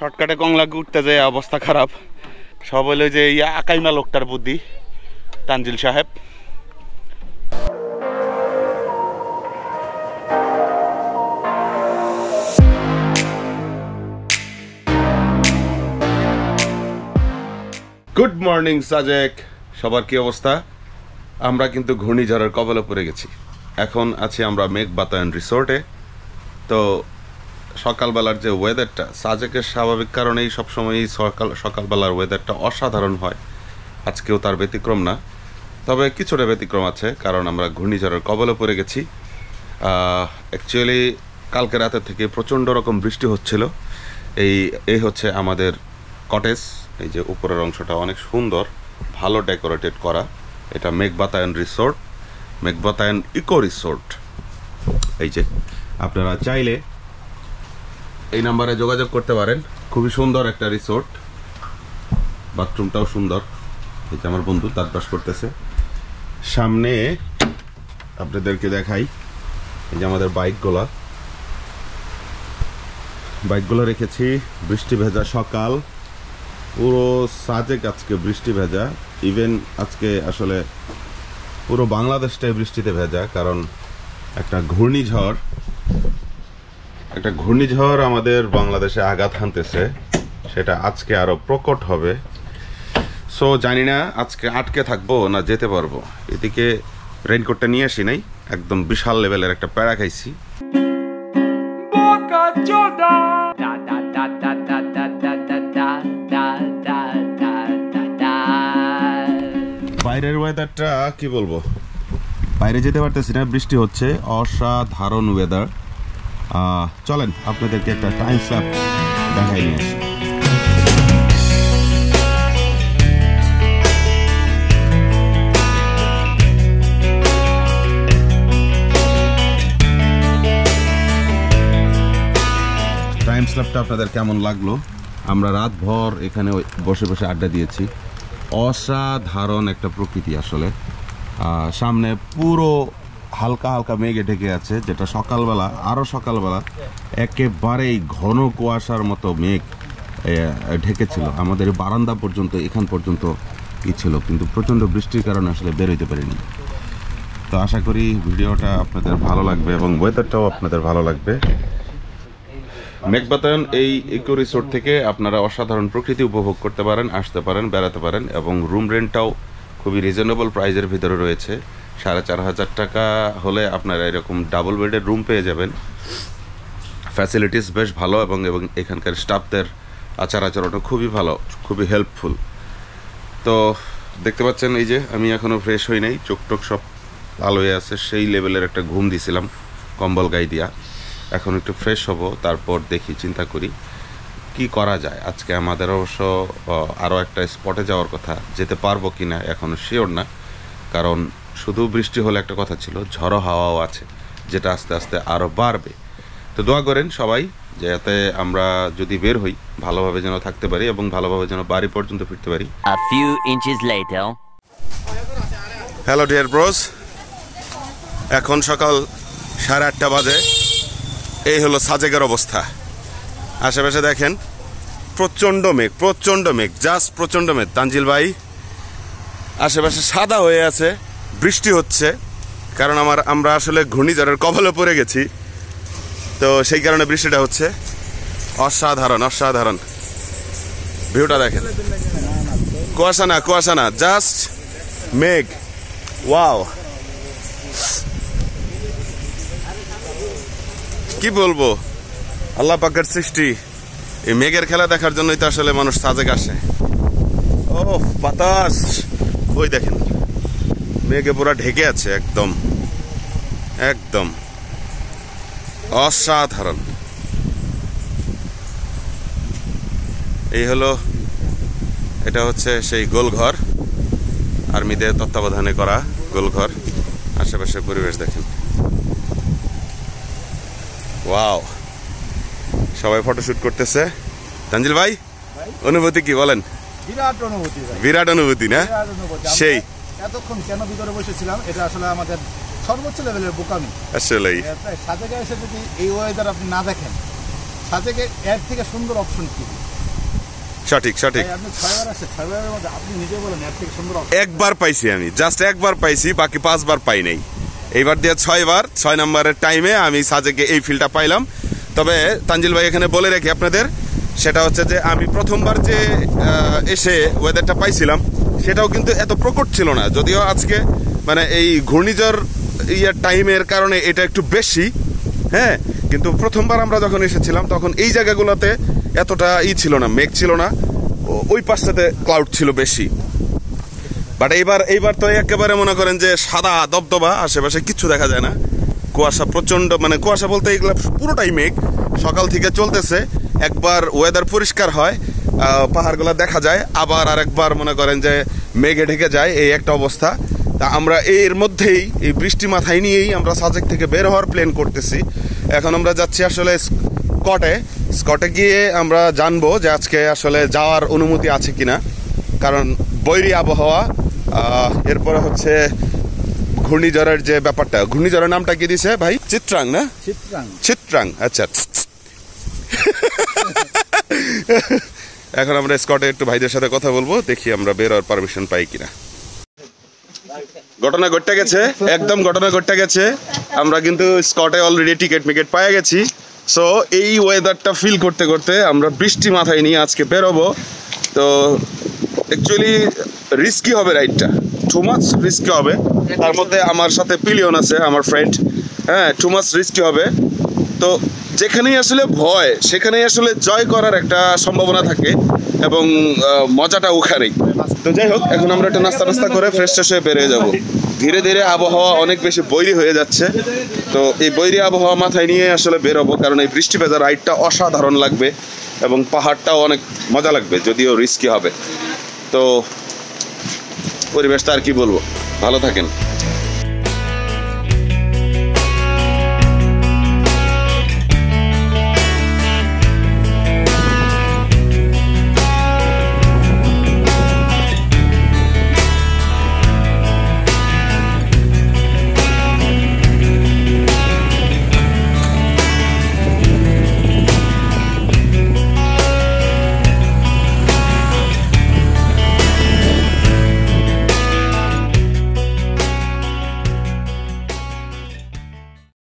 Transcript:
শর্টকাটে কংলাকে উঠতে যায় অবস্থা খারাপ। সব হলো যে আকাইমা লোকটার বুদ্ধি, তানজিল সাহেব। গুড মর্নিং সাজেক, সবার কি অবস্থা? আমরা কিন্তু ঘূর্ণিঝড়ের কবলে পড়ে গেছি। এখন আছি আমরা মেঘ বাতায়ন রিসোর্টে। তো সকালবেলার যে ওয়েদারটা সাজেকের স্বাভাবিক কারণেই সবসময়ই সকালবেলার ওয়েদারটা অসাধারণ হয়, আজকেও তার ব্যতিক্রম না। তবে কিছুটা ব্যতিক্রম আছে, কারণ আমরা ঘূর্ণিঝড়ের কবলে পড়ে গেছি। অ্যাকচুয়ালি কালকে রাতে থেকে প্রচণ্ড রকম বৃষ্টি হচ্ছিল। এই হচ্ছে আমাদের কটেজ। এই যে উপরের অংশটা অনেক সুন্দর, ভালো ডেকোরেটেড করা। এটা মেঘ বাতায়ন রিসোর্ট, মেঘ বাতায়ন ইকো রিসোর্ট। এই যে আপনারা চাইলে এই নাম্বারে যোগাযোগ করতে পারেন। খুবই সুন্দর একটা রিসোর্ট, বাথরুমটাও সুন্দর। এই যে আমার বন্ধু দাঁত ব্রাশ করতেছে। সামনে আপনাদেরকে দেখাই, এই যে আমাদের বাইকগুলো রেখেছি। বৃষ্টি ভেজা সকাল, পুরো সাজেক আজকে বৃষ্টি ভেজা। ইভেন আজকে আসলে পুরো বাংলাদেশটাই বৃষ্টিতে ভেজা, কারণ একটা ঘূর্ণিঝড় আমাদের বাংলাদেশে আঘাত হানতেছে। সেটা আজকে আরো প্রকট হবে। সো জানি না আজকে আটকে থাকবো না যেতে পারবো। এদিকে রেইনকোটটা নিয়ে আসি নাই, একদম বিশাল লেভেলের একটা প্যারা খাইছি। বাইরের ওয়েদারটা কি বলবো, বাইরে যেতে পারতেছি না, বৃষ্টি হচ্ছে। অসাধারণ ওয়েদার। চলেন আপনাদেরকে একটা টাইম স্ল্যাপ দেখাই নিয়ে আসি। টাইম স্ল্যাপটা আপনাদের কেমন লাগলো? আমরা রাতভর এখানে বসে বসে আড্ডা দিয়েছি। অসাধারণ একটা প্রকৃতি আসলে। সামনে পুরো হালকা হালকা মেঘে ঢেকে আছে, যেটা সকালবেলা একেবারেই ঘন কুয়াশার মতো মেঘ ঢেকেছিল। আমাদের বারান্দা পর্যন্ত, এখান পর্যন্ত ছিল, কিন্তু প্রচণ্ড বৃষ্টির কারণে আসলে বেরোইতে পারিনি। তো আশা করি ভিডিওটা আপনাদের ভালো লাগবে এবং ওয়েদারটাও আপনাদের ভালো লাগবে। মেঘ বাতায়ন এই ইকো রিসোর্ট থেকে আপনারা অসাধারণ প্রকৃতি উপভোগ করতে পারেন, আসতে পারেন, বেড়াতে পারেন। এবং রুম রেন্টটাও খুবই রিজনেবল প্রাইজের ভিতরে রয়েছে। 4,500 টাকা হলে আপনারা এরকম ডাবল বেডের রুম পেয়ে যাবেন। ফ্যাসিলিটিস বেশ ভালো, এবং এখানকার স্টাফদের আচার আচরণও খুবই ভালো, খুবই হেল্পফুল। তো দেখতে পাচ্ছেন, এই যে আমি এখনও ফ্রেশ হই নাই, চোখ টোক সব লাল হয়ে আছে। সেই লেভেলের একটা ঘুম দিছিলাম কম্বল গায়ে দিয়া। এখন একটু ফ্রেশ হব, তারপর দেখি, চিন্তা করি কি করা যায়। আজকে আমাদের অবশ্য আরও একটা স্পটে যাওয়ার কথা, যেতে পারবো কি না এখনও শিওর না, কারণ শুধু বৃষ্টি হলে একটা কথা ছিল, ঝড়ো হাওয়াও আছে, যেটা আস্তে আস্তে আরও বাড়বে। তো দোয়া করেন সবাই, যাতে আমরা যদি বের হই ভালোভাবে যেন থাকতে পারি এবং ভালোভাবে যেন বাড়ি পর্যন্ত ফিরতে পারি। হ্যালো ডিয়ার ব্রোস, এখন সকাল 8:30 বাজে। এই হলো সাজেকের অবস্থা। আশেপাশে দেখেন, প্রচণ্ড মেঘ, জাস্ট প্রচণ্ড মেঘ। তানজিল ভাই আশেপাশে সাদা হয়ে আছে, বৃষ্টি হচ্ছে, কারণ আমরা আসলে ঘূর্ণিঝড়ের কবলে পড়ে গেছি। তো সেই কারণে বৃষ্টিটা হচ্ছে। অসাধারণ ভিউটা দেখেন। কুয়াশা না, জাস্ট মেঘ। ওয়াও, কি বলবো, আল্লাহ পাকের সৃষ্টি। এই মেঘের খেলা দেখার জন্যই তো আসলে মানুষ সাজেক আসে। ও বাতাস, ওই দেখেন মেঘে পুরা ঢেকে আছে, একদম অসাধারণ। এটা হচ্ছে সেই গোলঘর, আর্মিদের তত্ত্বাবধানে করা গোলঘর। আশেপাশে পরিবেশ দেখেন, ওয়াও। সবাই ফটোশুট করতেছে। তানজিল ভাই, অনুভূতি কি বলেন? বিরাট অনুভূতি না? সেই এতক্ষণ কেন ভিতরে বসেছিলাম, এটা আসলে আমাদের সর্বোচ্চ লেভেলের বোকামি। আসলেই সাজেকে এসে যদি এই ওয়েদার আপনি না দেখেন, সাজেকে এর থেকে সুন্দর অপশন কি? সঠিক সঠিক। আপনি 6বার আসছে, 6বারের মধ্যে আপনি নিজে বলেন এর থেকে সুন্দর একবার পাইছি আমি, জাস্ট একবার পাইছি, বাকি 5বার পাই নাই। এইবার দিয়ে 6বার, 6 নম্বরের টাইমে আমি সাজেকে এই ফিলটা পাইলাম। তবে তানজিল ভাই এখানে বলে রাখি আপনাদের, সেটা হচ্ছে যে আমি প্রথমবার যে এসে ওয়েদারটা পাইছিলাম সেটাও কিন্তু এত প্রকট ছিল না, যদিও আজকে মানে এই ঘূর্ণিঝড় টাইমের কারণে এটা একটু বেশি, হ্যাঁ। কিন্তু প্রথমবার আমরা যখন এসেছিলাম তখন এই জায়গাগুলোতে এতটা ছিল না, মেঘ ছিল না, ওই পাশটাতে ক্লাউড ছিল বেশি। বাট এইবার তো একেবারে মনে করেন যে সাদা দবদবা, আশেপাশে কিচ্ছু দেখা যায় না, কুয়াশা প্রচন্ড, মানে কুয়াশা বলতে এগুলো পুরোটাই মেঘ, সকাল থেকে চলতেছে। একবার ওয়েদার পরিষ্কার হয়, পাহাড়গুলো দেখা যায়, আবার আরেকবার মনে করেন যে মেঘে ঢেকে যায়, এই একটা অবস্থা। তা আমরা এর মধ্যেই এই বৃষ্টি মাথায় নিয়েই আমরা সাজেক থেকে বের হওয়ার প্ল্যান করতেছি। এখন আমরা যাচ্ছি আসলে স্কটে গিয়ে আমরা জানবো যে আজকে আসলে যাওয়ার অনুমতি আছে কিনা, কারণ বৈরী আবহাওয়া। এরপরে হচ্ছে ঘূর্ণিঝড়ের যে ব্যাপারটা, ঘূর্ণিঝড়ের নামটা কি দিছে ভাই? চিত্রাং না? চিত্রাং, আচ্ছা। এখন আমরা স্কটে একটু ভাইদের সাথে কথা বলবো, দেখি আমরা বের হওয়ার পারমিশন পাই কিনা। ঘটনা ঘটে গেছে, একদম ঘটনা ঘটে গেছে। আমরা কিন্তু স্কটে অলরেডি টিকিট পাই গেছি। সো এই ওয়েদারটা ফিল করতে করতে আমরা বৃষ্টি মাথায় নিয়ে আজকে বেরোবো। তো অ্যাকচুয়ালি রিস্কি হবে রাইডটা, টু মাচ রিস্কি হবে। তার মধ্যে আমার সাথে পিলিয়ন আছে, আমার ফ্রেন্ড, হ্যাঁ, টু মাচ রিস্কি হবে। তো যেখানেই আসলে ভয় সেখানেই আসলে জয় করার একটা সম্ভাবনা থাকে, এবং মজাটা ওখানেই। তো যাই হোক, এখন আমরা একটা নাস্তা করে ফ্রেশ হয়ে বেরিয়ে যাব। ধীরে ধীরে আবহাওয়া অনেক বেশি বৈরী হয়ে যাচ্ছে। তো এই বৈরী আবহাওয়া মাথায় নিয়ে আসলে বেরোবো, কারণ এই বৃষ্টি ভেজা রাইডটা অসাধারণ লাগবে এবং পাহাড়টাও অনেক মজা লাগবে, যদিও রিস্কি হবে। তো পরিবেশটা আর কি বলবো, ভালো থাকেন।